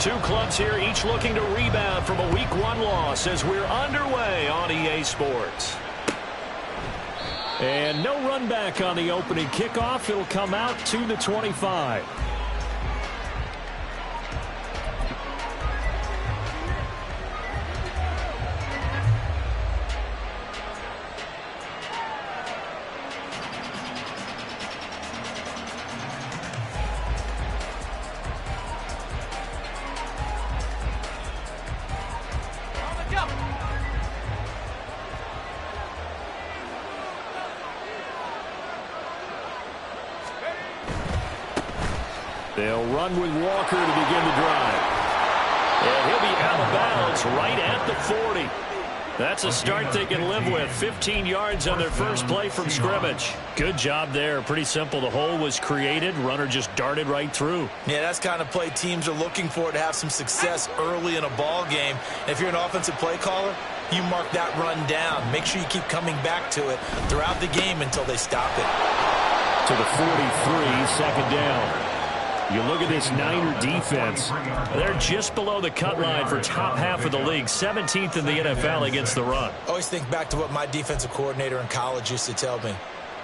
Two clubs here, each looking to rebound from a Week 1 loss as we're underway on EA Sports. And no run back on the opening kickoff. It'll come out to the 25. They'll run with Walker to begin the drive. And he'll be out of bounds right at the 40. That's a start they can live with. 15 yards on their first play from scrimmage. Good job there. Pretty simple. The hole was created. Runner just darted right through. Yeah, that's kind of play teams are looking for to have some success early in a ball game. And if you're an offensive play caller, you mark that run down. Make sure you keep coming back to it throughout the game until they stop it. To the 43, second down. You look at this Niner defense. They're just below the cut line for top half of the league. 17th in the NFL against the run. Always think back to what my defensive coordinator in college used to tell me.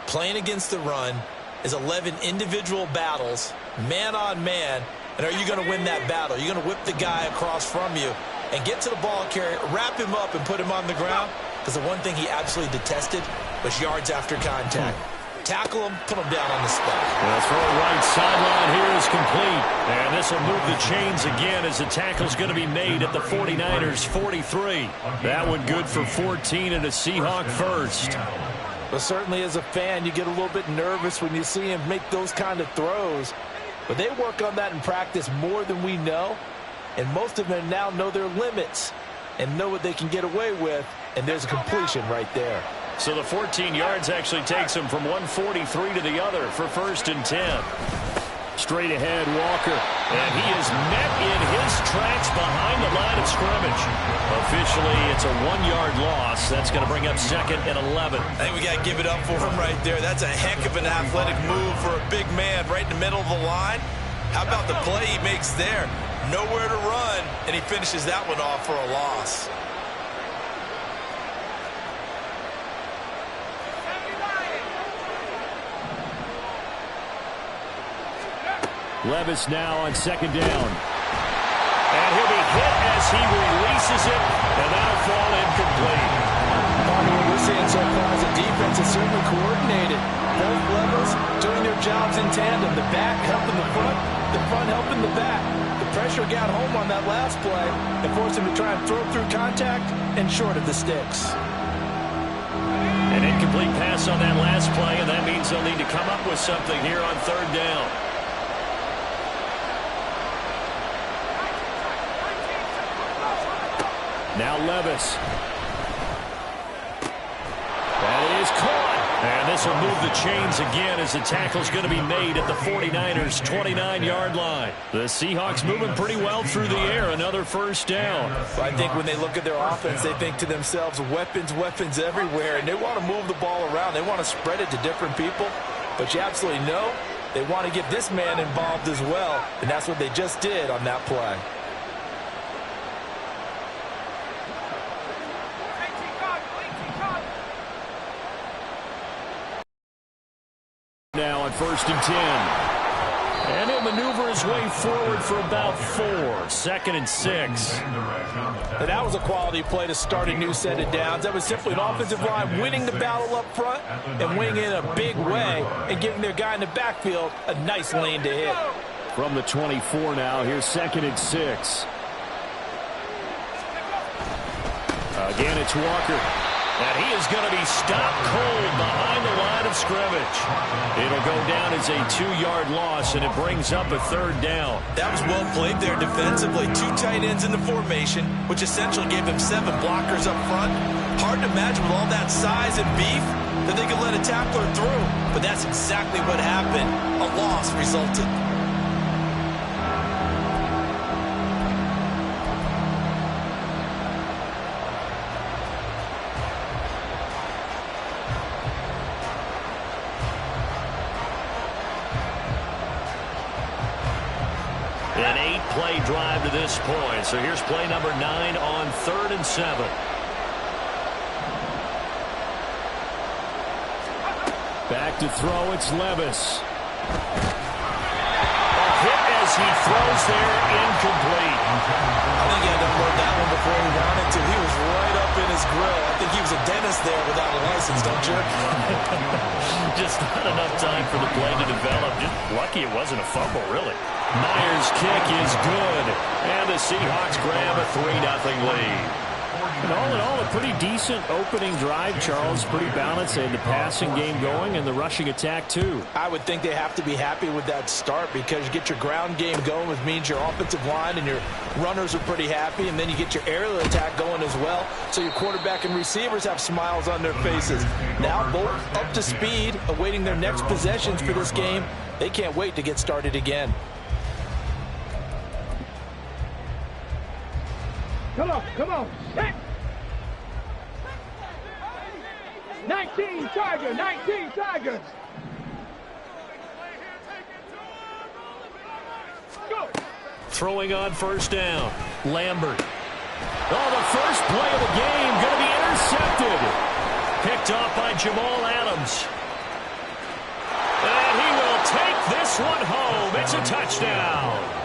Playing against the run is 11 individual battles, man on man. And are you going to win that battle? You're going to whip the guy across from you and get to the ball carrier, wrap him up, and put him on the ground. Because the one thing he absolutely detested was yards after contact. Tackle him, put him down on the spot. The throw right sideline here is complete. And this will move the chains again as the tackle's going to be made at the 49ers 43. That one good for 14 and a Seahawk first. But certainly as a fan, you get a little bit nervous when you see him make those kind of throws. But they work on that in practice more than we know. And most of them now know their limits and know what they can get away with. And there's a completion right there. So the 14 yards actually takes him from 143 to the other for 1st and 10. Straight ahead, Walker. And he is met in his tracks behind the line of scrimmage. Officially, it's a 1-yard loss. That's going to bring up 2nd and 11. I think we got to give it up for him right there. That's a heck of an athletic move for a big man right in the middle of the line. How about the play he makes there? Nowhere to run, and he finishes that one off for a loss. Levis now on 2nd down. And he'll be hit as he releases it, and that'll fall incomplete. Part of what we're seeing so far as a defense is certainly coordinated. Both levels doing their jobs in tandem. The back helping the front helping the back. The pressure got home on that last play and forced him to try and throw through contact and short of the sticks. An incomplete pass on that last play, and that means they'll need to come up with something here on 3rd down. Now Levis. That is caught. And this will move the chains again as the tackle's going to be made at the 49ers' 29-yard line. The Seahawks moving pretty well through the air. Another 1st down. I think when they look at their offense, they think to themselves, weapons everywhere. And they want to move the ball around. They want to spread it to different people. But you absolutely know they want to get this man involved as well. And that's what they just did on that play. Now on 1st and 10. And he'll maneuver his way forward for about 4. 2nd and 6. And that was a quality play to start a new set of downs. That was simply an offensive line winning the battle up front and winning it in a big way and giving their guy in the backfield a nice lane to hit. From the 24 now, here's 2nd and 6. Again, it's Walker. And he is going to be stopped cold behind the line of scrimmage. It'll go down as a 2-yard loss, and it brings up a 3rd down. That was well played there defensively. 2 tight ends in the formation, which essentially gave them 7 blockers up front. Hard to imagine with all that size and beef that they could let a tackler through. But that's exactly what happened. A loss resulted. An 8-play drive to this point. So here's play number 9 on 3rd and 7. Back to throw, it's Levis. A hit as he throws there, incomplete. I think he had to unload that one before he wanted to. He was right up in his grill. I think he was a dentist there without a license, don't you? Just not enough time for the play to develop. Just lucky it wasn't a fumble, really. Myers' kick is good, and the Seahawks grab a 3-0 lead. And all in all, a pretty decent opening drive, Charles. Pretty balanced. They had the passing game going and the rushing attack, too. I would think they have to be happy with that start because you get your ground game going, which means your offensive line and your runners are pretty happy, and then you get your aerial attack going as well, so your quarterback and receivers have smiles on their faces. Now both up to speed, awaiting their next possessions for this game. They can't wait to get started again. Come on. Hit. 19 Tigers. Go. Throwing on 1st down. Lambert. Oh, the first play of the game going to be intercepted. Picked off by Jamal Adams. And he will take this one home. It's a touchdown.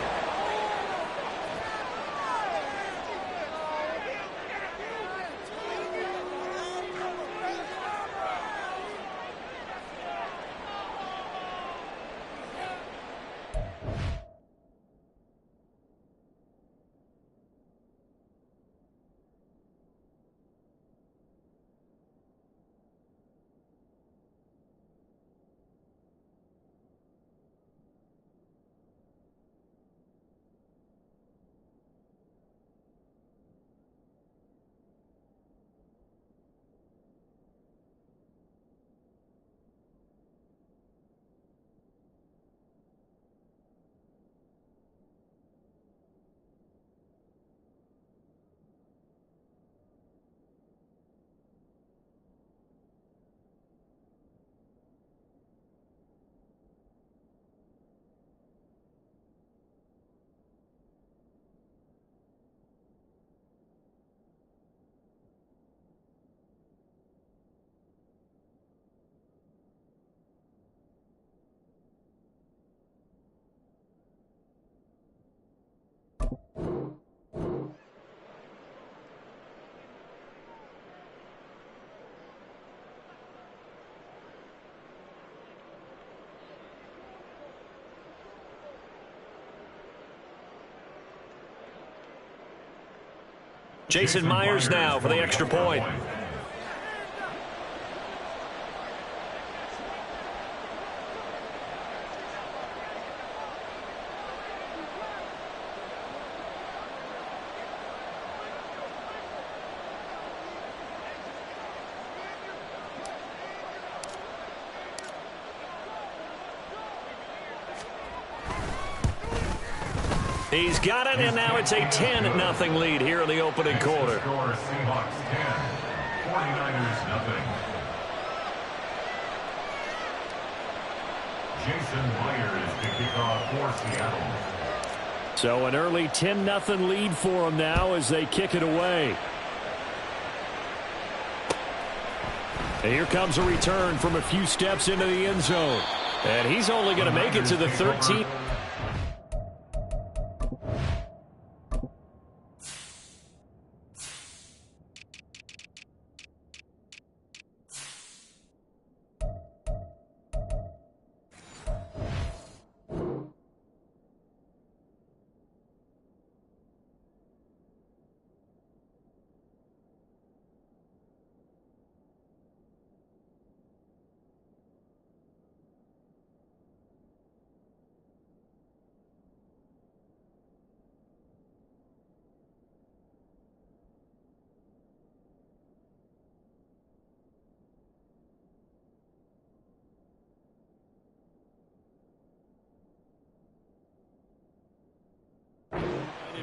Jason Myers now for the extra point. He's got it, and now it's a 10-0 lead here in the opening quarter. Seahawks 10, 49ers nothing. Jason Myers to kick off for Seattle. So an early 10-0 lead for them now as they kick it away. And here comes a return from a few steps into the end zone. And he's only going to make it to the 13th.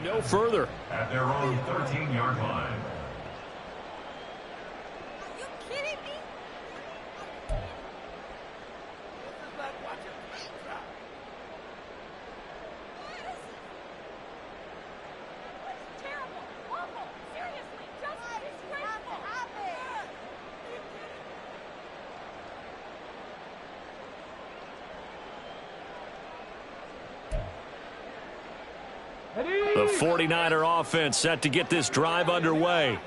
No further. At their own 13-yard line. Are you kidding me? This is like watching paint dry. The 49er offense set to get this drive underway.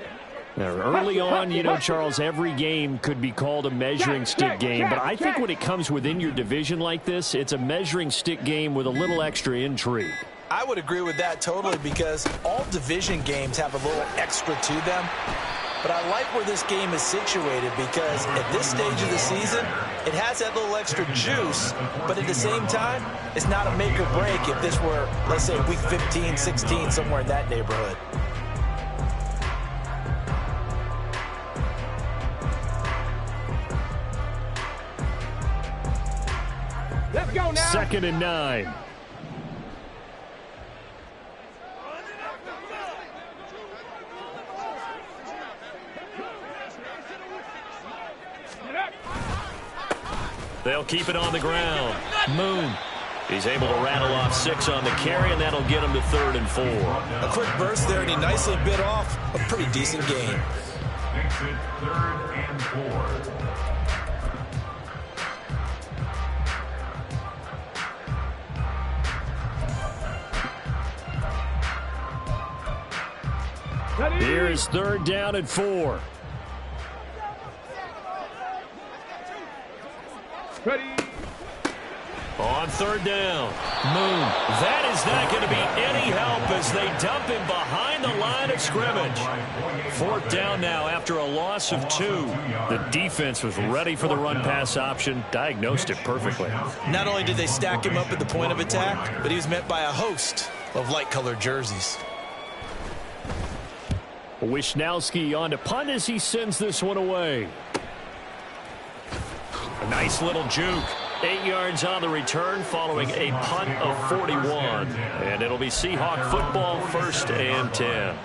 Now, early on, you know, Charles, every game could be called a measuring stick game, but I think when it comes within your division like this, it's a measuring stick game with a little extra intrigue. I would agree with that totally, because all division games have a little extra to them. But I like where this game is situated, because at this stage of the season, it has that little extra juice, but at the same time, it's not a make or break if this were, let's say, week 15, 16, somewhere in that neighborhood. Let's go now. 2nd and 9. They'll keep it on the ground. Moon. He's able to rattle off 6 on the carry, and that'll get him to 3rd and 4. A quick burst there, and he nicely bit off a pretty decent gain. Makes it 3rd and 4. Here's 3rd down and 4. Ready. On 3rd down, Moon. That is not going to be any help as they dump him behind the line of scrimmage. 4th down now after a loss of 2. The defense was ready for the run-pass option, diagnosed it perfectly. Not only did they stack him up at the point of attack, but he was met by a host of light-colored jerseys. Wisnowski on to punt as he sends this one away. A nice little juke. 8 yards on the return following a punt of 41. And it'll be Seahawk football, 1st and 10.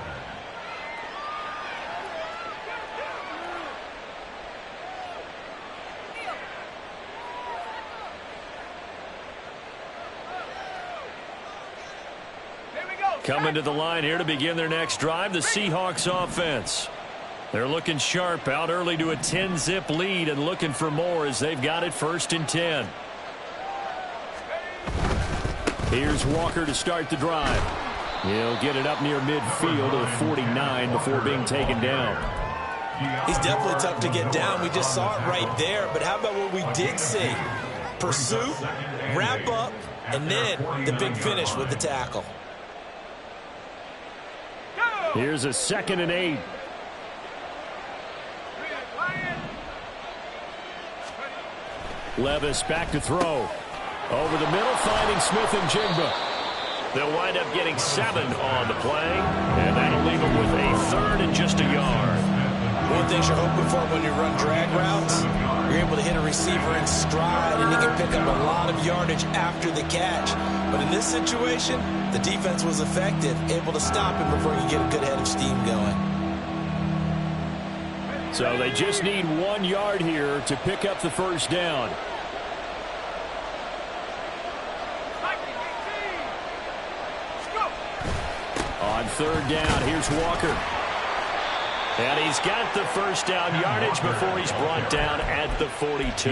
Coming to the line here to begin their next drive, the Seahawks offense. They're looking sharp, out early to a 10-zip lead and looking for more as they've got it 1st and 10. Here's Walker to start the drive. He'll get it up near midfield to the 49 before being taken down. He's definitely tough to get down. We just saw it right there. But how about what we did see? Pursuit, wrap up, and then the big finish with the tackle. Here's a 2nd and 8. Levis back to throw. Over the middle, finding Smith and Jigba. They'll wind up getting 7 on the play, and that'll leave them with a 3rd and just a yard. One thing you're hoping for when you run drag routes, you're able to hit a receiver in stride, and he can pick up a lot of yardage after the catch. But in this situation, the defense was effective, able to stop him before you get a good head of steam going. So they just need 1 yard here to pick up the 1st down. On 3rd down, here's Walker. And he's got the 1st down yardage before he's brought down at the 42.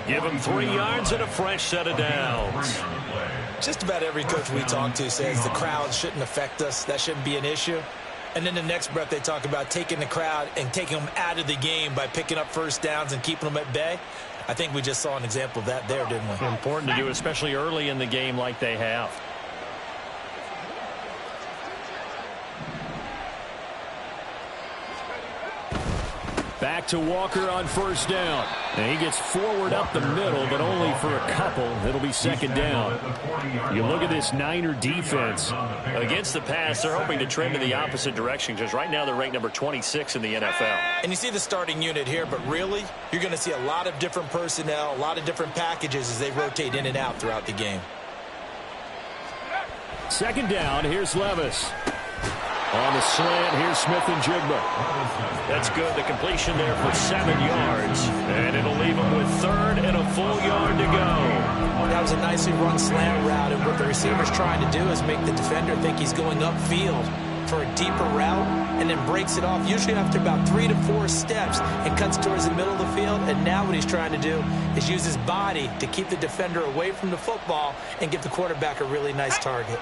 Give him 3 yards and a fresh set of downs. Just about every coach we talk to says the crowd shouldn't affect us. That shouldn't be an issue. And then the next breath they talk about taking the crowd and taking them out of the game by picking up 1st downs and keeping them at bay. I think we just saw an example of that there, didn't we? Important to do, especially early in the game like they have. Back to Walker on 1st down. And he gets forward up the middle, but only for a couple. It'll be 2nd down. You look at this Niner defense. Against the pass, they're hoping to trend in the opposite direction because right now they're ranked number 26 in the NFL. And you see the starting unit here, but really, you're going to see a lot of different personnel, a lot of different packages as they rotate in and out throughout the game. 2nd down, here's Levis. On the slant, here's Smith and Jigba. That's good. The completion there for 7 yards. And it'll leave them with 3rd and a full yard to go. That was a nicely run slant route, and what the receiver's trying to do is make the defender think he's going upfield for a deeper route and then breaks it off, usually after about 3 to 4 steps, and cuts towards the middle of the field. And now what he's trying to do is use his body to keep the defender away from the football and give the quarterback a really nice target.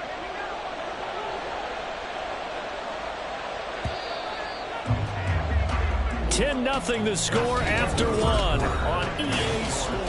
10-0 the score after one on EA Sports.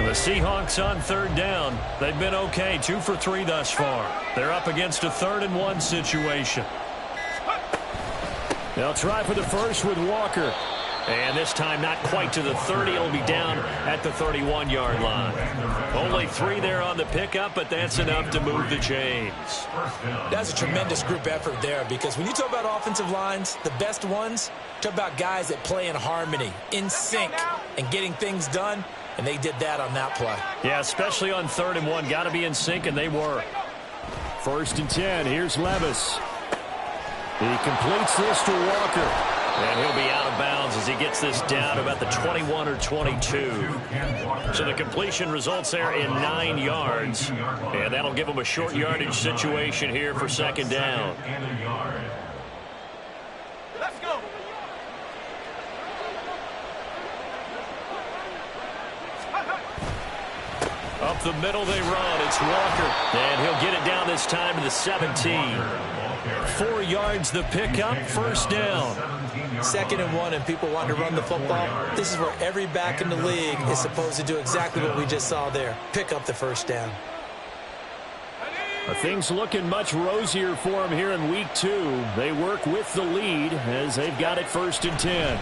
The Seahawks on third down. They've been okay, 2 for 3 thus far. They're up against a 3rd-and-1 situation. They'll try for the first with Walker. And this time not quite to the 30. It'll be down at the 31-yard line. Only 3 there on the pickup, but that's enough to move the chains. That's a tremendous group effort there, because when you talk about offensive lines, the best ones, talk about guys that play in harmony, in sync, and getting things done. And they did that on that play. Yeah, especially on 3rd-and-1. Got to be in sync, and they were. 1st and 10. Here's Levis. He completes this to Walker. And he'll be out of bounds as he gets this down about the 21 or 22. So the completion results there in 9 yards. And that'll give him a short yardage situation here for 2nd down. Let's go. Up the middle they run. It's Walker. And he'll get it down this time to the 17. 4 yards the pickup. 1st down. 2nd and 1, and people want to run the football. This is where every back in the league is supposed to do exactly what we just saw there. Pick up the 1st down. Things looking much rosier for them here in week 2. They work with the lead as they've got it 1st and 10.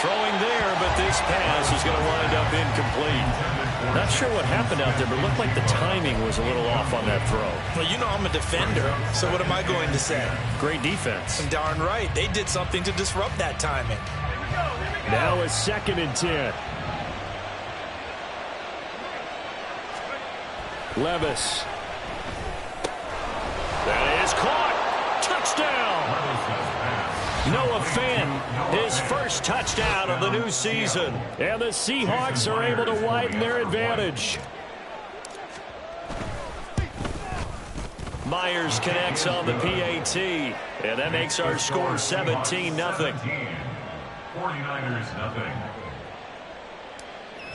Throwing there, but this pass is going to wind up incomplete. Not sure what happened out there, but it looked like the timing was a little off on that throw. Well, you know I'm a defender, so what am I going to say? Great defense. Darn right. They did something to disrupt that timing. Now a 2nd and 10. Levis. That is caught. Touchdown. Noah Fant, his first touchdown of the new season. And the Seahawks are able to widen their advantage. Myers connects on the PAT. And that makes our score 17-0. 49ers nothing.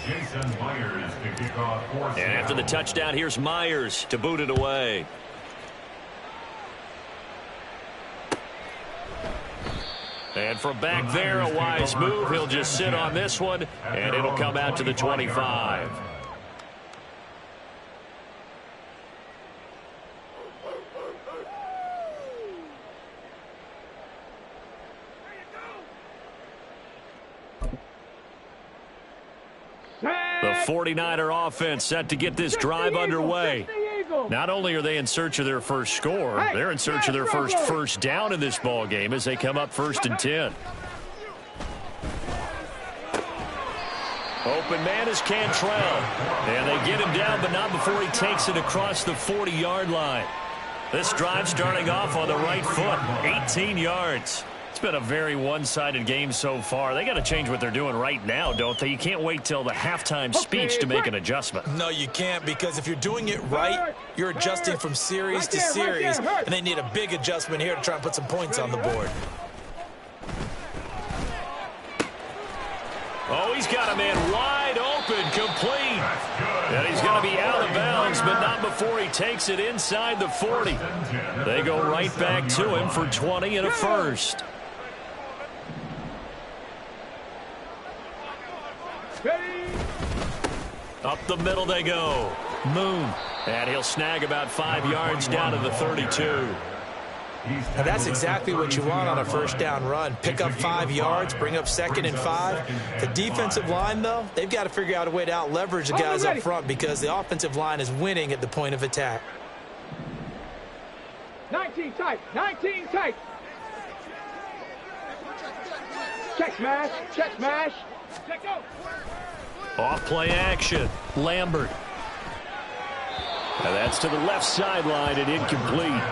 Jason Myers to kick off 4th. And after the touchdown, here's Myers to boot it away. And from back there, a wise move. He'll just sit on this one, and it'll come out to the 25. The 49er offense set to get this drive underway. Not only are they in search of their first score, they're in search of their first down in this ball game as they come up 1st and 10. Open man is Cantrell. And they get him down, but not before he takes it across the 40-yard line. This drive starting off on the right foot, 18 yards. It's been a very one-sided game so far. They got to change what they're doing right now, don't they? You can't wait till the halftime speech to make an adjustment. No, you can't, because if you're doing it right, you're adjusting from series to series, and they need a big adjustment here to try and put some points on the board. Oh, he's got a man wide open, complete. And he's going to be out of bounds, but not before he takes it inside the 40. They go right back to him for 20 and a first. Up the middle they go. Moon. And he'll snag about 5 yards down to the 32. Now that's exactly what you want on a 1st down run. Pick up 5 yards, bring up 2nd and 5. The defensive line, though, they've got to figure out a way to out-leverage the guys up front because the offensive line is winning at the point of attack. 19 tight, 19 tight. Check smash, check smash. Check go. Off play action. Lambert. And that's to the left sideline and incomplete.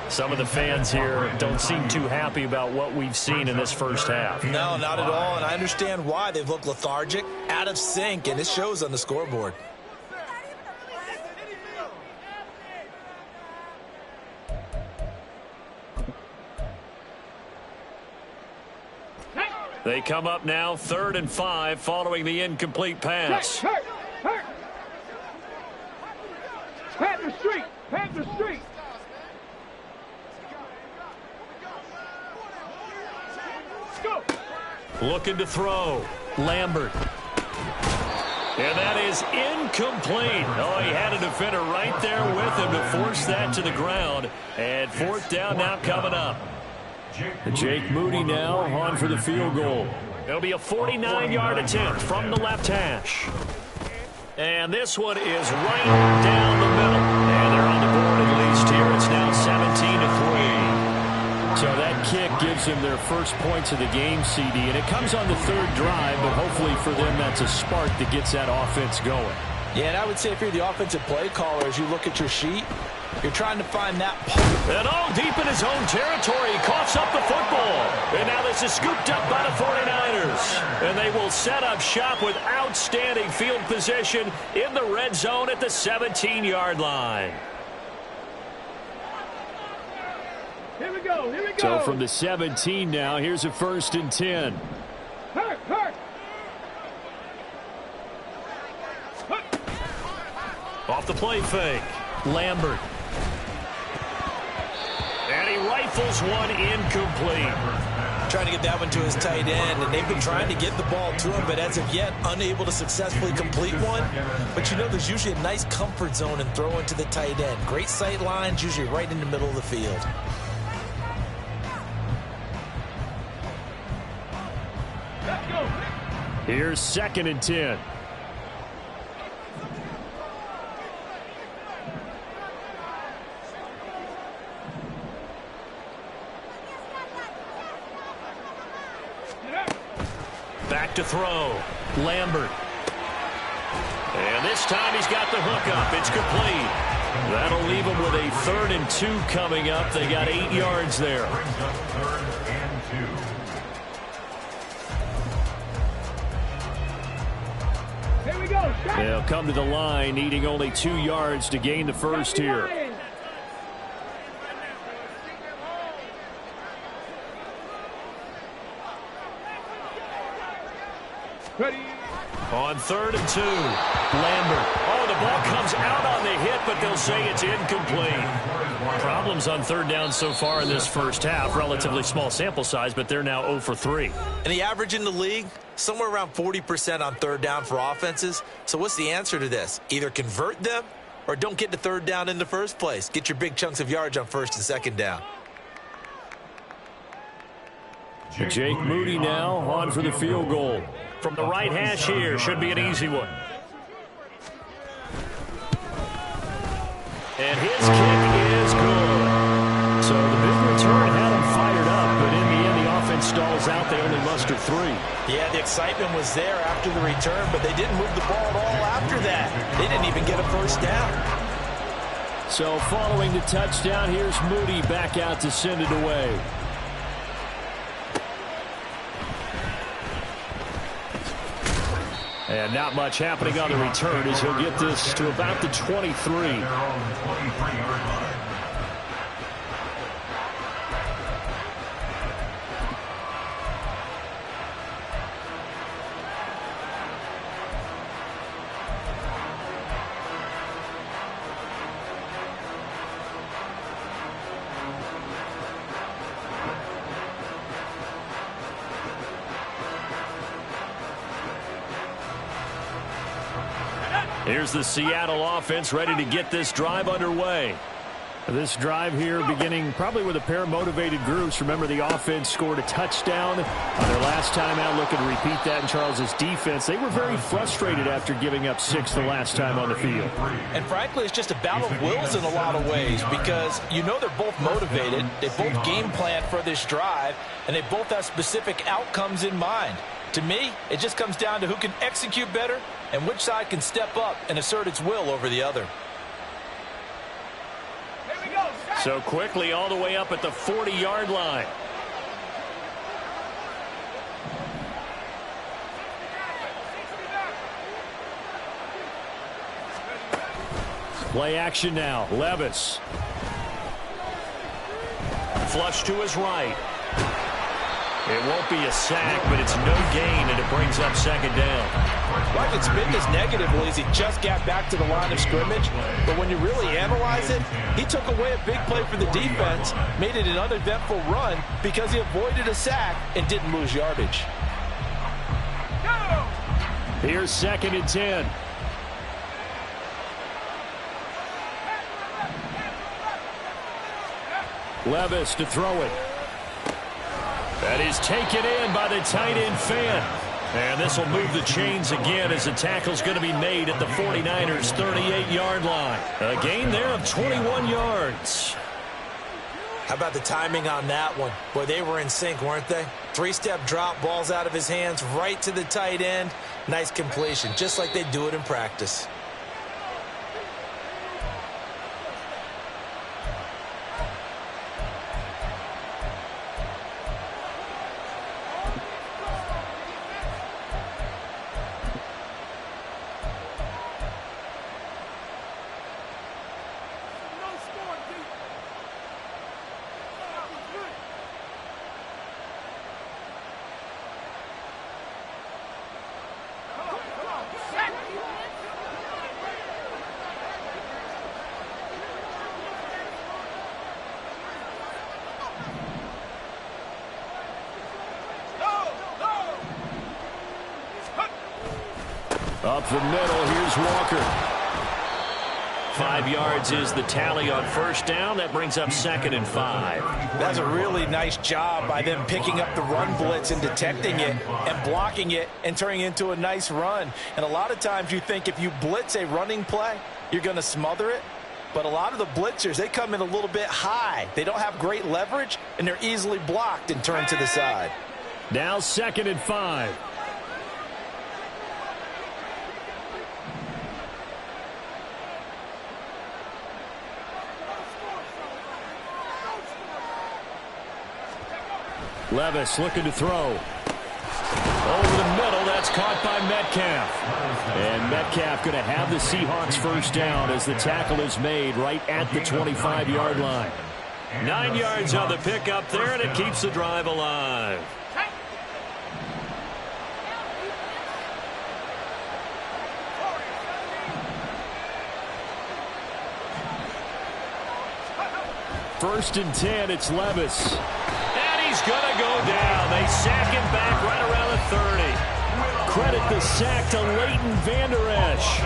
Some of the fans here don't seem too happy about what we've seen in this first half. No, not at all, and I understand why. They've looked lethargic, out of sync, and it shows on the scoreboard. They come up now 3rd and 5 following the incomplete pass. Hurt! Panther Street! Panther Street! Go! Looking to throw. Lambert. And that is incomplete. Oh, he had a defender right there with him to force that to the ground. And 4th down now coming up. Jake Moody now on for the field goal. It'll be a 49-yard attempt from the left hash. And this one is right down the middle. And they're on the board at least here. It's now 17-3. So that kick gives them their first points of the game, CD. And it comes on the 3rd drive, but hopefully for them that's a spark that gets that offense going. Yeah, and I would say if you're the offensive play caller, as you look at your sheet, you're trying to find that and deep in his own territory. He coughs up the football. And now this is scooped up by the 49ers. And they will set up shop with outstanding field position in the red zone at the 17-yard line. Here we go. So from the 17 now, here's a 1st and 10. Hurt! Off the play fake. Lambert. And he rifles one incomplete. Trying to get that one to his tight end, and they've been trying to get the ball to him, but as of yet, unable to successfully complete one. But you know, there's usually a nice comfort zone in throwing to the tight end. Great sight lines, usually right in the middle of the field. Let's go! Here's 2nd and 10. Back to throw. Lambert. And this time he's got the hook up. It's complete. That'll leave him with a 3rd and 2 coming up. They got 8 yards there. Here we go. They'll come to the line, needing only 2 yards to gain the first here. Ready. On 3rd and 2, Lambert. Oh, the ball comes out on the hit, but they'll say it's incomplete. Problems on 3rd down so far in this first half. Relatively small sample size, but they're now 0 for 3. And the average in the league, somewhere around 40% on 3rd down for offenses. So what's the answer to this? Either convert them or don't get to 3rd down in the first place. Get your big chunks of yards on 1st and 2nd down. Jake Moody now on for the field goal. From the right hash here, should be an easy one. And his kick is good. So the big return had him fired up, but in the end, the offense stalls out. They only mustered 3. Yeah, the excitement was there after the return, but they didn't move the ball at all after that. They didn't even get a 1st down. So following the touchdown, here's Moody back out to send it away. And not much happening on the return as he'll get this to about the 23. Here's the Seattle offense ready to get this drive underway. This drive here beginning probably with a pair of motivated groups. Remember, the offense scored a touchdown on their last time out. Looking to repeat that in Charles's defense. They were very frustrated after giving up 6 the last time on the field. And frankly, it's just a battle of wills in a lot of ways because you know they're both motivated. They both game plan for this drive, and they both have specific outcomes in mind. To me, it just comes down to who can execute better and which side can step up and assert its will over the other. So quickly all the way up at the 40-yard line. Play action now. Levis. Flush to his right. It won't be a sack, but it's no gain, and it brings up second down. Well, I can spin this negatively as he just got back to the line of scrimmage. But when you really analyze it, he took away a big play for the defense, made it an uneventful run because he avoided a sack and didn't lose yardage. Here's 2nd and 10. Levis to throw it. That is taken in by the tight end Fan. And this will move the chains again as the tackle's going to be made at the 49ers' 38-yard line. A gain there of 21 yards. How about the timing on that one? Boy, they were in sync, weren't they? 3-step drop, balls out of his hands, right to the tight end. Nice completion, just like they do it in practice. Up the middle, here's Walker. 5 yards is the tally on first down. That brings up 2nd and 5. That's a really nice job by them picking up the run blitz and detecting it and blocking it and turning it into a nice run. And a lot of times you think if you blitz a running play, you're going to smother it. But a lot of the blitzers, they come in a little bit high. They don't have great leverage, and they're easily blocked and turned to the side. Now 2nd and 5. Levis looking to throw. Over the middle, that's caught by Metcalf. And Metcalf going to have the Seahawks first down as the tackle is made right at the 25-yard line. 9 yards on the pickup there, and it keeps the drive alive. First and 10, it's Levis. He's going to go down. They sack him back right around the 30. Credit the sack to Leighton Vander Esch.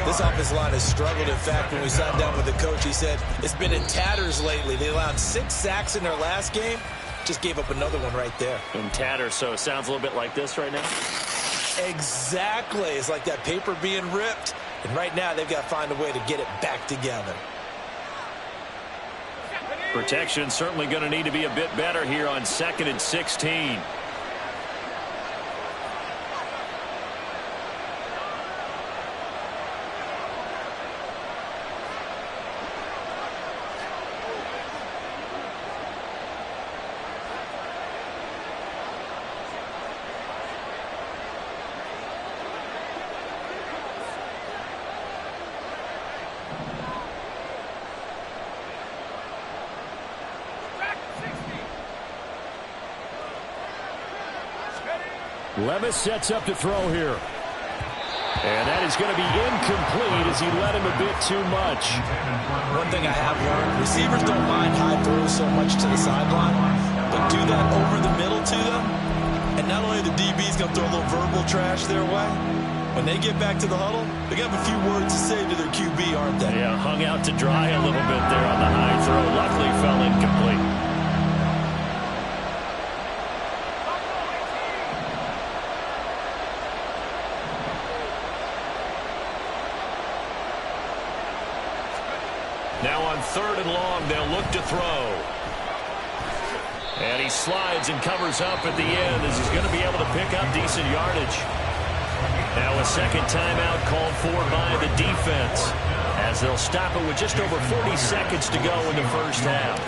This offensive line has struggled. In fact, when we sat down with the coach, he said it's been in tatters lately. They allowed 6 sacks in their last game. Just gave up another one right there. In tatters, so it sounds a little bit like this right now? Exactly. It's like that paper being ripped. And right now, they've got to find a way to get it back together. Protection certainly going to need to be a bit better here on 2nd and 16. Levis sets up to throw here. And that is going to be incomplete as he led him a bit too much. One thing I have learned, receivers don't mind high throws so much to the sideline, but do that over the middle to them, and not only the DB's going to throw a little verbal trash their way, when they get back to the huddle, they got a few words to say to their QB, aren't they? Yeah, hung out to dry a little bit there on the high throw. Luckily fell incomplete. Now on 3rd and long, they'll look to throw. And he slides and covers up at the end as he's going to be able to pick up decent yardage. Now a second timeout called for by the defense as they'll stop it with just over 40 seconds to go in the first half.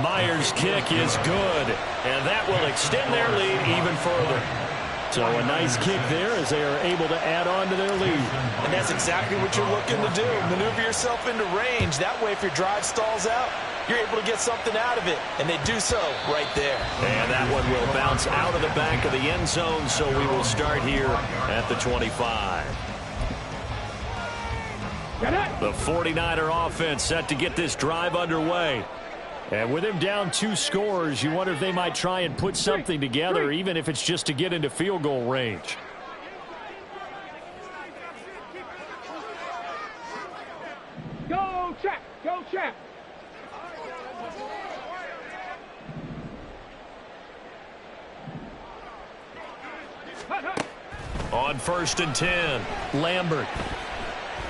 Myers' kick is good, and that will extend their lead even further. So a nice kick there as they are able to add on to their lead. And that's exactly what you're looking to do. Maneuver yourself into range. That way, if your drive stalls out, you're able to get something out of it. And they do so right there. And that one will bounce out of the back of the end zone, so we will start here at the 25. The 49er offense set to get this drive underway. And with him down 2 scores, you wonder if they might try and put something together, even if it's just to get into field goal range. Go check, go check. On 1st and 10, Lambert.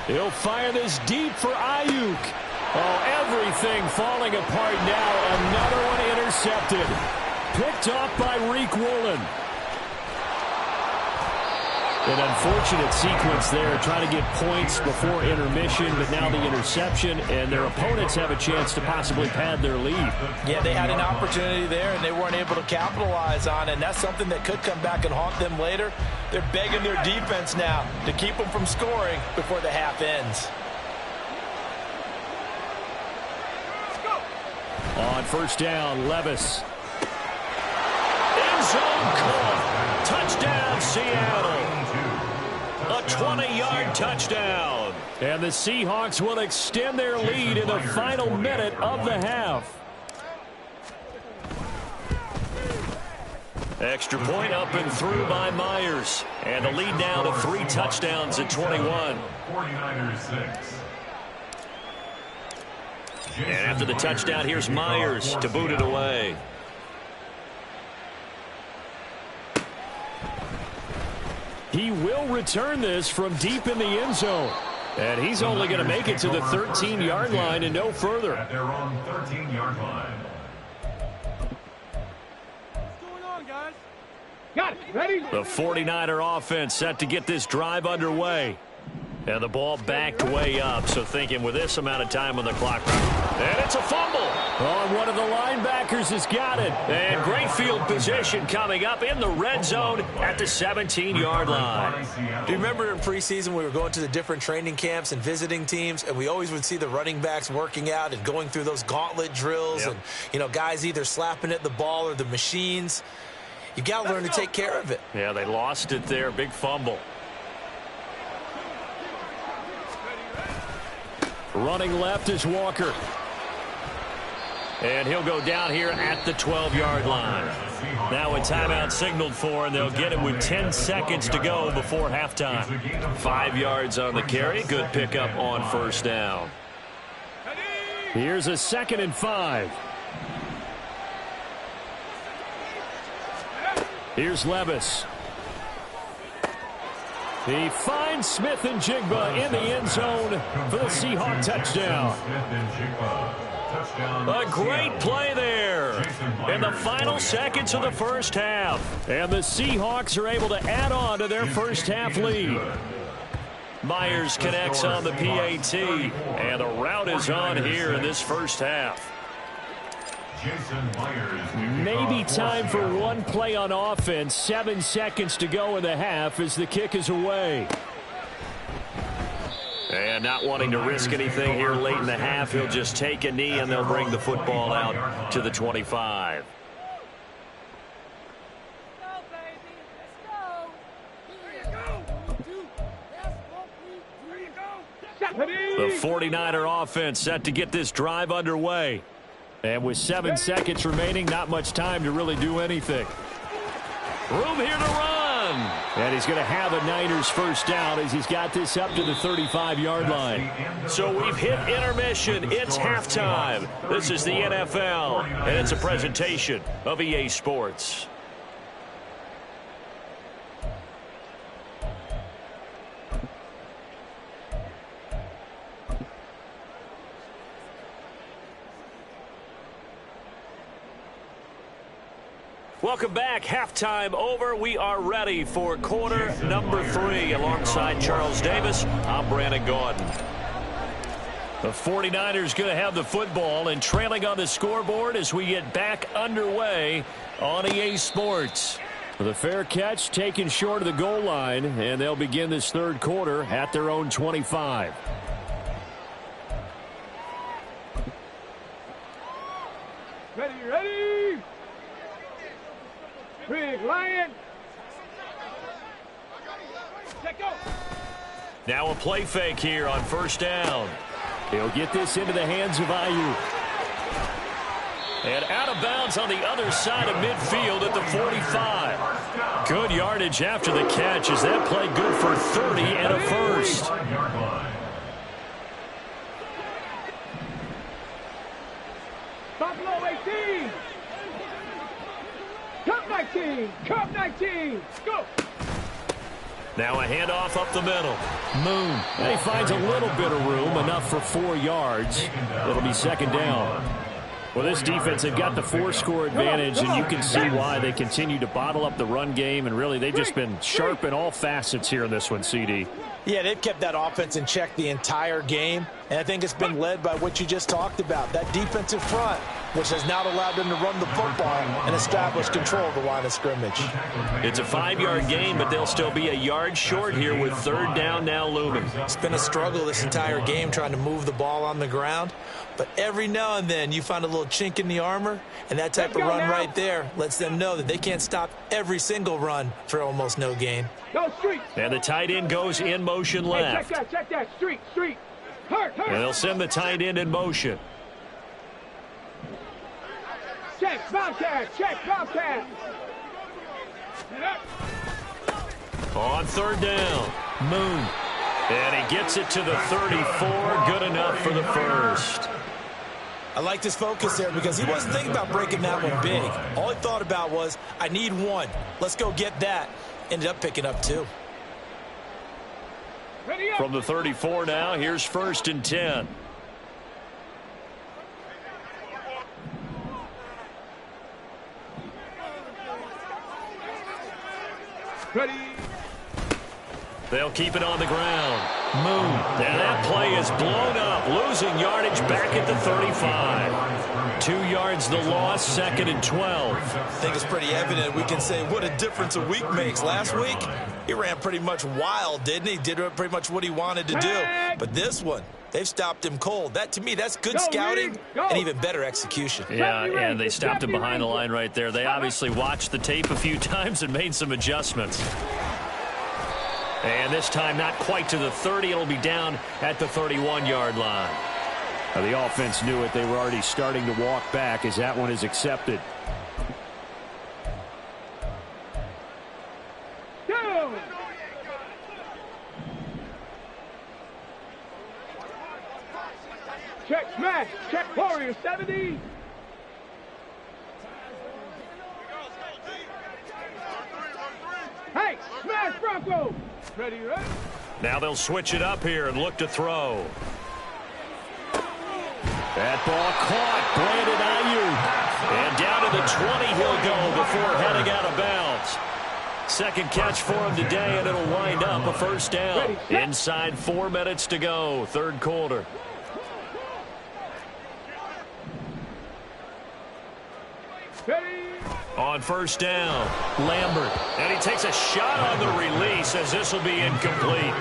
He'll fire this deep for Ayuk. Oh, everything falling apart now. Another one intercepted. Picked off by Reek Woolen. An unfortunate sequence there, trying to get points before intermission, but now the interception, and their opponents have a chance to possibly pad their lead. Yeah, they had an opportunity there, and they weren't able to capitalize on it, and that's something that could come back and haunt them later. They're begging their defense now to keep them from scoring before the half ends. On 1st down, Levis. End zone caught. Touchdown, Seattle. A 20-yard touchdown. And the Seahawks will extend their lead in the final minute of the half. Extra point up and through by Myers. And the lead now to 3 touchdowns at 21. 49ers 6. And after the touchdown, here's Myers to boot it away. He will return this from deep in the end zone. And he's only going to make it to the 13-yard line and no further. At their own 13-yard line. What's going on, guys? Got it. Ready? The 49er offense set to get this drive underway. And the ball backed way up, so thinking with this amount of time on the clock. And it's a fumble. Oh, one of the linebackers has got it. And great field position coming up in the red zone at the 17-yard line. Do you remember in preseason we were going to the different training camps and visiting teams, and we always would see the running backs working out and going through those gauntlet drills, and, you know, guys either slapping at the ball or the machines. You got to learn to take care of it. Yeah, they lost it there. Big fumble. Running left is Walker. And he'll go down here at the 12-yard line. Now a timeout signaled for, and they'll get it with 10 seconds to go before halftime. 5 yards on the carry. Good pickup on 1st down. Here's a 2nd and 5. Here's Levis. He finds Smith and Jigba in the end zone for the Seahawk touchdown. A great play there in the final seconds of the first half. And the Seahawks are able to add on to their first half lead. Myers connects on the PAT, and the route is on here in this first half. Maybe time for one play on offense. 7 seconds to go in the half as the kick is away. And not wanting to risk anything here late in the half, he'll just take a knee and they'll bring the football out to the 25. The 49er offense set to get this drive underway. And with 7 seconds remaining, not much time to really do anything. Room here to run. And he's going to have a Niners first down as he's got this up to the 35-yard line. So we've hit intermission. It's halftime. This is the NFL, and it's a presentation of EA Sports. Welcome back. Halftime over. We are ready for quarter number 3. Alongside Charles Davis, I'm Brandon Gaudin. The 49ers going to have the football and trailing on the scoreboard as we get back underway on EA Sports. The fair catch taken short of the goal line, and they'll begin this third quarter at their own 25. Ready. Big Lion. Check go. Now a play fake here on first down. He'll get this into the hands of Ayuk. And out of bounds on the other side of midfield at the 45. Good yardage after the catch as that play good for 30 and a first. Buffalo 18. Cup 19. Cup 19. Go. Now a handoff up the middle. Moon. And he finds a little bit of room, enough for 4 yards. It'll be second down. Well, this defense, they've got the 4-score advantage, and you can see why they continue to bottle up the run game, and really they've just been sharp in all facets here in this one, CD. Yeah, they've kept that offense in check the entire game, and I think it's been led by what you just talked about, that defensive front, which has now allowed them to run the football and establish control of the line of scrimmage. It's a 5-yard gain, but they'll still be a yard short here with third down now looming. It's been a struggle this entire game trying to move the ball on the ground, but every now and then you find a little chink in the armor, and that type of run right there lets them know that they can't stop every single run for almost no gain. Go street. And the tight end goes in motion left. Hey, check that. Street. Hurt. And they'll send the tight end in motion. Check Bobcat. On third down, Moon. And he gets it to the 34. Good enough for the first. I liked his focus there because he wasn't thinking about breaking that one big. All he thought about was, I need one. Let's go get that. Ended up picking up 2. From the 34 now, here's first and 10. Ready. They'll keep it on the ground. Moon. And that play is blown up, losing yardage back at the 35. 2 yards the loss, second and 12. I think it's pretty evident we can say what a difference a week makes. Last week, he ran pretty much wild, didn't he? Did pretty much what he wanted to do. But this one, they've stopped him cold. That, to me, that's good scouting and even better execution. Yeah, and they stopped him behind the line right there. They obviously watched the tape a few times and made some adjustments. And this time not quite to the 30. It'll be down at the 31-yard line. Now, the offense knew it. They were already starting to walk back as that one is accepted. Go. Check smash. Check Warrior 70. Hey, smash Bronco. Ready? Now they'll switch it up here and look to throw. That ball caught. Brandon Ayuk. And down to the 20 he'll go before heading out of bounds. Second catch for him today, and it'll wind up a first down. Inside 4 minutes to go, third quarter. On first down, Lambert. And he takes a shot on the release as this will be incomplete.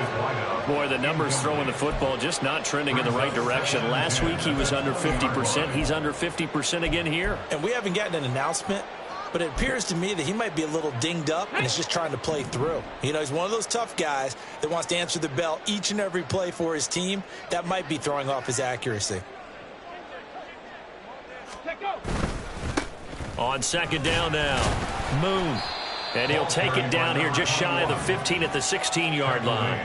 Boy, the numbers throwing the football just not trending in the right direction. Last week he was under 50%. He's under 50% again here. And we haven't gotten an announcement, but it appears to me that he might be a little dinged up and is just trying to play through. You know, he's one of those tough guys that wants to answer the bell each and every play for his team. That might be throwing off his accuracy. On second down now, Moon. And he'll take it down here just shy of the 15 at the 16-yard line.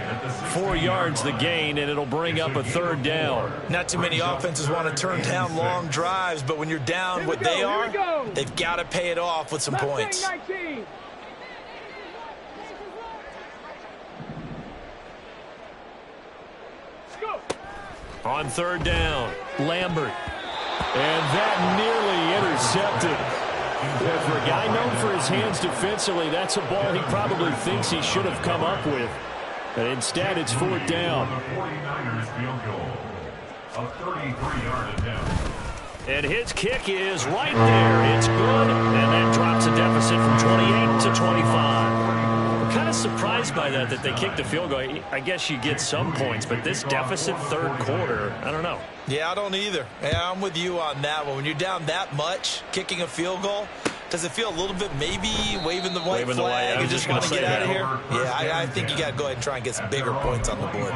4 yards the gain, and it'll bring up a third down. Not too many offenses want to turn down long drives, but when you're down what they are, they've got to pay it off with some points. On third down, Lambert. And that nearly intercepted. Yeah, for a guy known for his hands defensively, that's a ball he probably thinks he should have come up with. But instead, it's fourth down. The 49ers field goal. A 33-yard attempt. And his kick is right there. It's good. And that drops a deficit from 28 to 25. I'm kind of surprised by that they kicked the field goal. I guess you get some points, but this deficit third quarter, I don't know. Yeah, I don't either. Yeah, I'm with you on that one. When you're down that much, kicking a field goal, does it feel a little bit maybe waving the white flag and just want to get out of here? Yeah, I think you got to go ahead and try and get some bigger points on the board.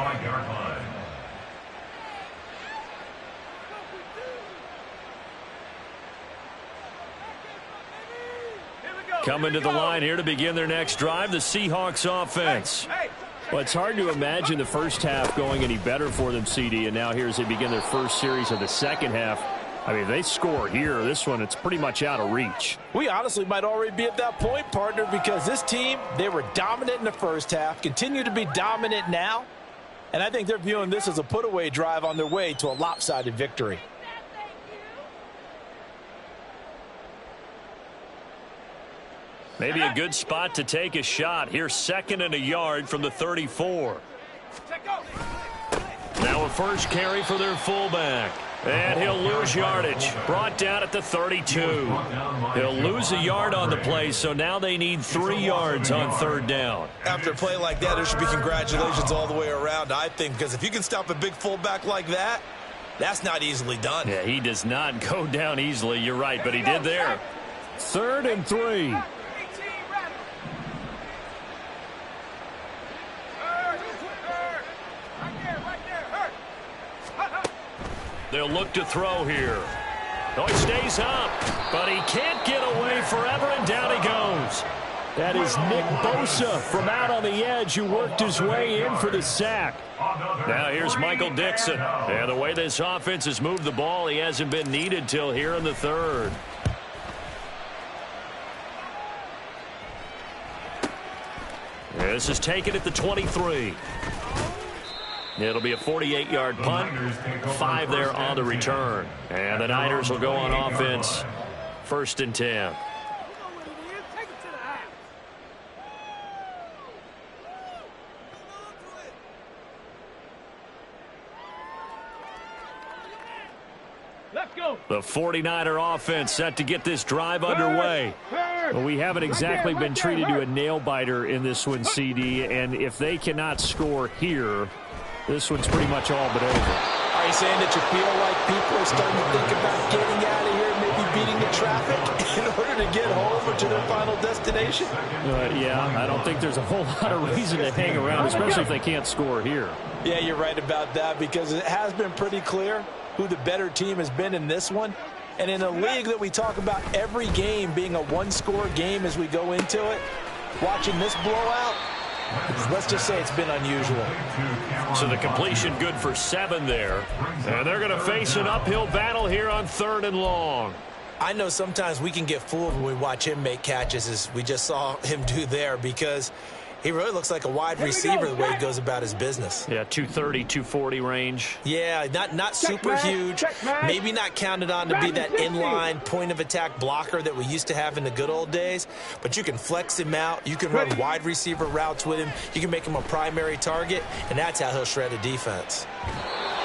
Coming to the line here to begin their next drive, the Seahawks offense. Well, it's hard to imagine the first half going any better for them, CD, and now here as they begin their first series of the second half. I mean, if they score here, this one, it's pretty much out of reach. We honestly might already be at that point, partner, because this team, they were dominant in the first half, continue to be dominant now, and I think they're viewing this as a put-away drive on their way to a lopsided victory. Maybe a good spot to take a shot. Here's 2nd and a yard from the 34. Now a first carry for their fullback. And he'll lose yardage. Brought down at the 32. He'll lose a yard on the play, so now they need 3 yards on third down. After a play like that, there should be congratulations all the way around, I think, because if you can stop a big fullback like that, that's not easily done. Yeah, he does not go down easily. You're right, but he did there. 3rd and 3. They'll look to throw here. Oh, he stays up, but he can't get away forever, and down he goes. That is Nick Bosa from out on the edge who worked his way in for the sack. Now here's Michael Dixon. And the way this offense has moved the ball, he hasn't been needed till here in the third. This is taken at the 23. It'll be a 48-yard punt, 5 there on the return. And the Niners will go on offense, 1st and 10. Let's go. The 49er offense set to get this drive underway. Well, we haven't exactly been treated to a nail-biter in this one, CD, and if they cannot score here, this one's pretty much all but over. Are you saying that you feel like people are starting to think about getting out of here, maybe beating the traffic in order to get home or to their final destination? Yeah, I don't think there's a whole lot of reason to hang around, especially if they can't score here. Yeah, you're right about that, because it has been pretty clear who the better team has been in this one. And in a league that we talk about every game being a one-score game as we go into it, watching this blowout, let's just say it's been unusual. So the completion good for 7 there. And they're going to face an uphill battle here on 3rd and long. I know sometimes we can get fooled when we watch him make catches, as we just saw him do there, because he really looks like a wide receiver the way he goes about his business. Yeah, 230, 240 range. Yeah, not super huge. Maybe not counted on to be that inline point-of-attack blocker that we used to have in the good old days. But you can flex him out. You can run wide receiver routes with him. You can make him a primary target, and that's how he'll shred a defense.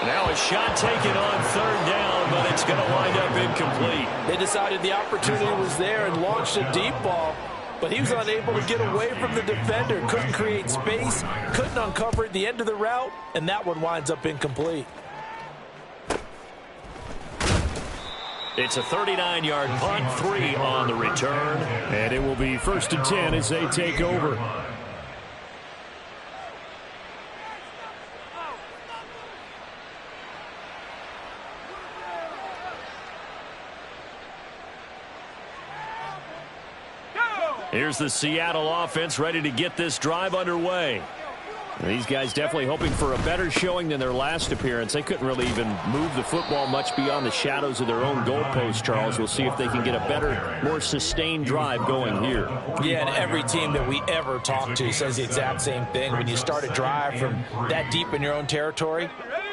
Now a shot taken on 3rd down, but it's going to wind up incomplete. They decided the opportunity was there and launched a deep ball, but he was unable to get away from the defender, couldn't create space, couldn't uncover at the end of the route, and that one winds up incomplete. It's a 39-yard punt, 3 on the return, and it will be 1st and 10 as they take over. Here's the Seattle offense ready to get this drive underway. These guys definitely hoping for a better showing than their last appearance. They couldn't really even move the football much beyond the shadows of their own goalpost, Charles. We'll see if they can get a better, more sustained drive going here. Yeah, and every team that we ever talk to says the exact same thing. When you start a drive from that deep in your own territory,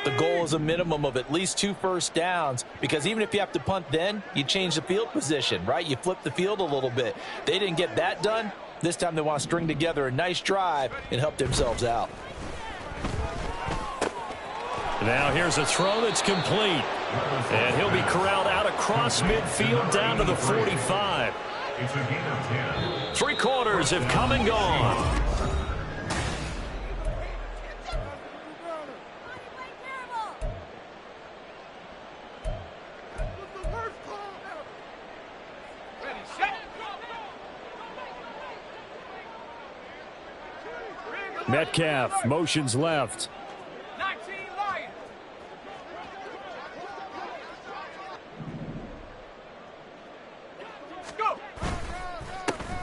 The goal is a minimum of at least 2 first downs, because even if you have to punt then, you change the field position, right? You flip the field a little bit. They didn't get that done. This time they want to string together a nice drive and help themselves out. Now here's a throw that's complete. And he'll be corralled out across midfield down to the 45. It's a gain of 10. 3 quarters have come and gone. Metcalf motions left.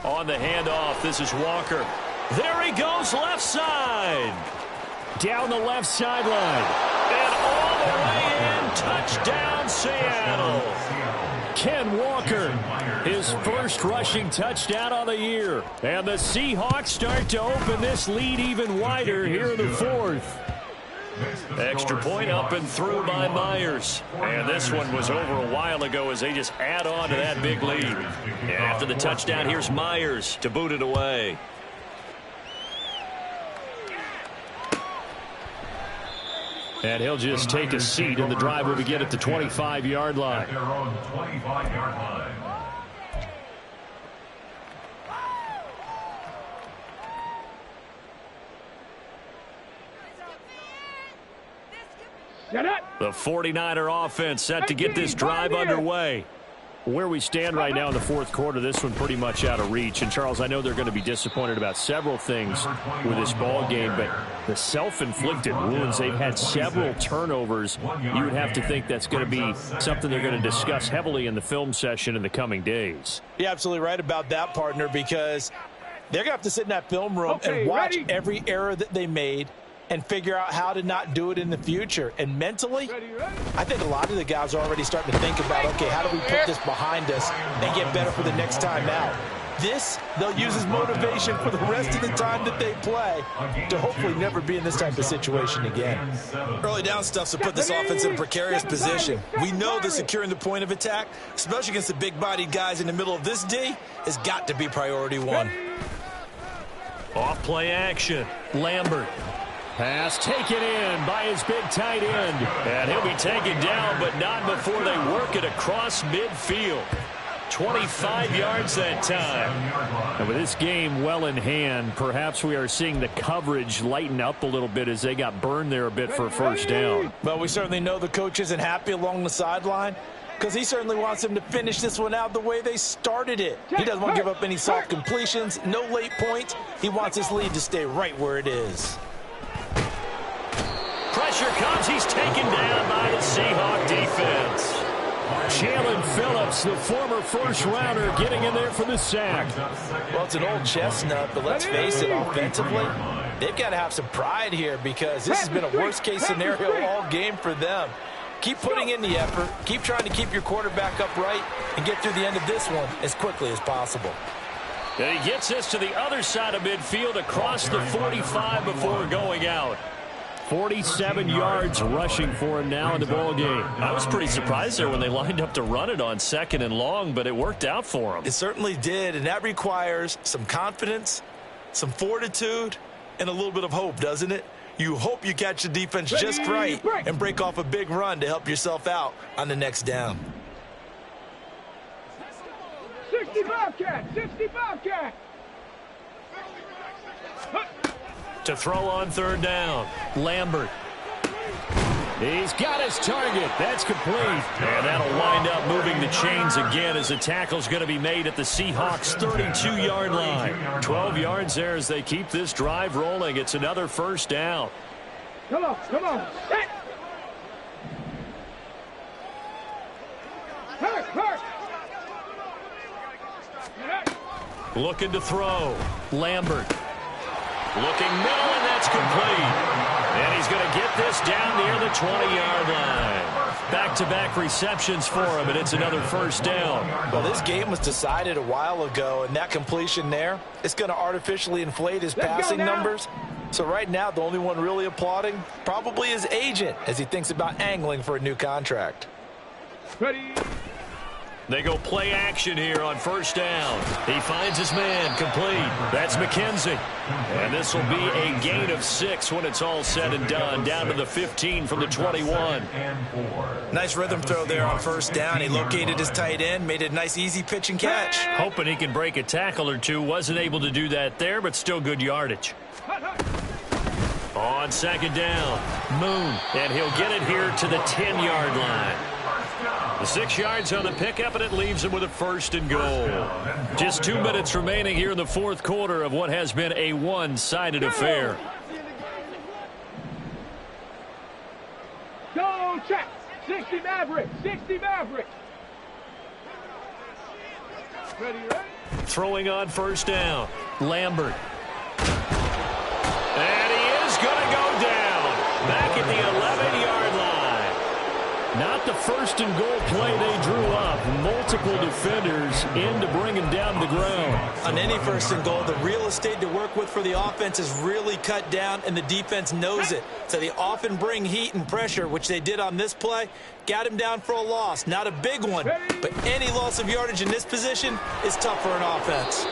On the handoff, this is Walker. There he goes, left side. Down the left sideline. And all the way in, touchdown Seattle. Ken Walker, his first rushing touchdown on the year. And the Seahawks start to open this lead even wider here in the 4th. Extra point up and through by Myers. And this one was over a while ago as they just add on to that big lead. And after the touchdown, here's Myers to boot it away. And he'll just take a seat, and the drive will begin at the 25-yard line. Their own 25-yard line. The 49er offense set to get this drive underway. Where we stand right now in the 4th quarter, this one pretty much out of reach. And, Charles, I know they're going to be disappointed about several things with this ball game, but the self-inflicted wounds, they've had several turnovers. You would have to think that's going to be something they're going to discuss heavily in the film session in the coming days. You're absolutely right about that, partner, because they're going to have to sit in that film room and watch every error that they made and figure out how to not do it in the future. And mentally, I think a lot of the guys are already starting to think about, okay, how do we put this behind us and get better for the next time out? This, they'll use as motivation for the rest of the time that they play to hopefully never be in this type of situation again. Early down stuff's to put this offense in a precarious position. We know that securing the point of attack, especially against the big-bodied guys in the middle of this D, has got to be priority 1. Off play action. Lambert. Pass taken in by his big tight end. And he'll be taken down, but not before they work it across midfield. 25 yards that time. And with this game well in hand, perhaps we are seeing the coverage lighten up a little bit as they got burned there a bit for a first down. Well, we certainly know the coach isn't happy along the sideline, because he certainly wants them to finish this one out the way they started it. He doesn't want to give up any soft completions, no late points. He wants his lead to stay right where it is. Pressure comes. He's taken down by the Seahawk defense. Jalen Phillips, the former first-rounder, getting in there for the sack. Well, it's an old chestnut, but let's face it, offensively, they've got to have some pride here, because this has been a worst-case scenario all game for them. Keep putting in the effort. Keep trying to keep your quarterback upright and get through the end of this one as quickly as possible. And he gets this to the other side of midfield across the 45 before going out. 47 yards rushing for him now in the ball game. I was pretty surprised there when they lined up to run it on 2nd and long, but it worked out for him. It certainly did, and that requires some confidence, some fortitude, and a little bit of hope, doesn't it? You hope you catch the defense just right and break off a big run to help yourself out on the next down. 65 cat, 65 cat. To throw on 3rd down, Lambert. He's got his target. That's complete. And that'll wind up moving the chains again as the tackle's going to be made at the Seahawks' 32-yard line. 12 yards there as they keep this drive rolling. It's another first down. Come on, come on. Hey. Hurt. Looking to throw. Lambert. Looking middle, and that's complete. And he's going to get this down near the 20-yard line. Back-to-back receptions for him, and it's another first down. Well, this game was decided a while ago, and that completion there is going to artificially inflate his passing numbers. So right now, the only one really applauding probably his agent as he thinks about angling for a new contract. Ready. They go play action here on first down. He finds his man complete. That's McKenzie. And this will be a gain of 6 when it's all said and done. Down to the 15 from the 21. Nice rhythm throw there on first down. He located his tight end, made it a nice easy pitch and catch. Hoping he can break a tackle or two. Wasn't able to do that there, but still good yardage. On second down, Moon. And he'll get it here to the 10-yard line. The 6 yards on the pickup, and it leaves him with a 1st and goal. Just 2 minutes remaining here in the 4th quarter of what has been a one-sided affair. Go check. 60 Maverick. 60 Maverick. Ready, ready. Throwing on first down, Lambert. And he is going to go down. Back at the 11-yard line. Not the 1st and goal play they drew up. Multiple defenders in to bring him down to the ground. On any 1st and goal, the real estate to work with for the offense is really cut down, and the defense knows it. So they often bring heat and pressure, which they did on this play. Got him down for a loss. Not a big one, but any loss of yardage in this position is tough for an offense.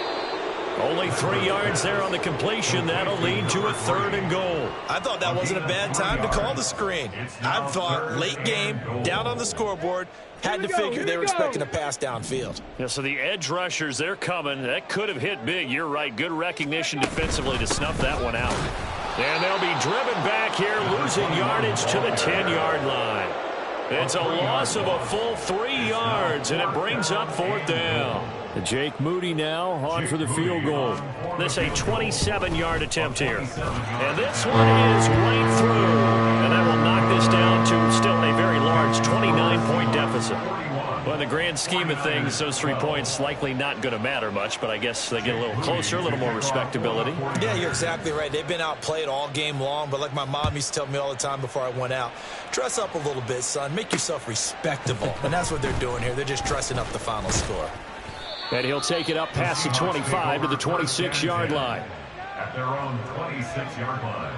Only 3 yards there on the completion. That'll lead to a 3rd and goal. I thought that wasn't a bad time to call the screen. I thought late game, down on the scoreboard, had to figure they were expecting a pass downfield. Yeah, so the edge rushers, they're coming. That could have hit big. You're right. Good recognition defensively to snuff that one out. And they'll be driven back here, losing yardage to the 10-yard line. It's a loss of a full 3 yards, and it brings up 4th down. Jake Moody now on for the field goal. This a 27-yard attempt here. And this one is right through. And that will knock this down to still a very large 29-point deficit. Well, in the grand scheme of things, those 3 points likely not going to matter much, but I guess they get a little closer, a little more respectability. Yeah, you're exactly right. They've been outplayed all game long, but like my mom used to tell me all the time before I went out, dress up a little bit, son. Make yourself respectable. And that's what they're doing here. They're just dressing up the final score. And he'll take it up past the 25 to the 26-yard line. At their own 26-yard line.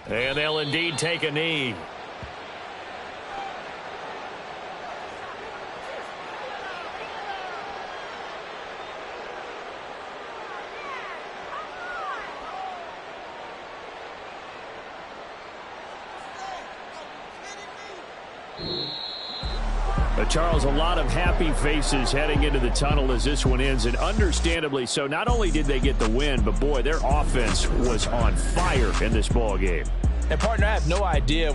And they'll indeed take a knee. Charles, a lot of happy faces heading into the tunnel as this one ends, and understandably so. Not only did they get the win, but boy, their offense was on fire in this ball game. And partner, I have no idea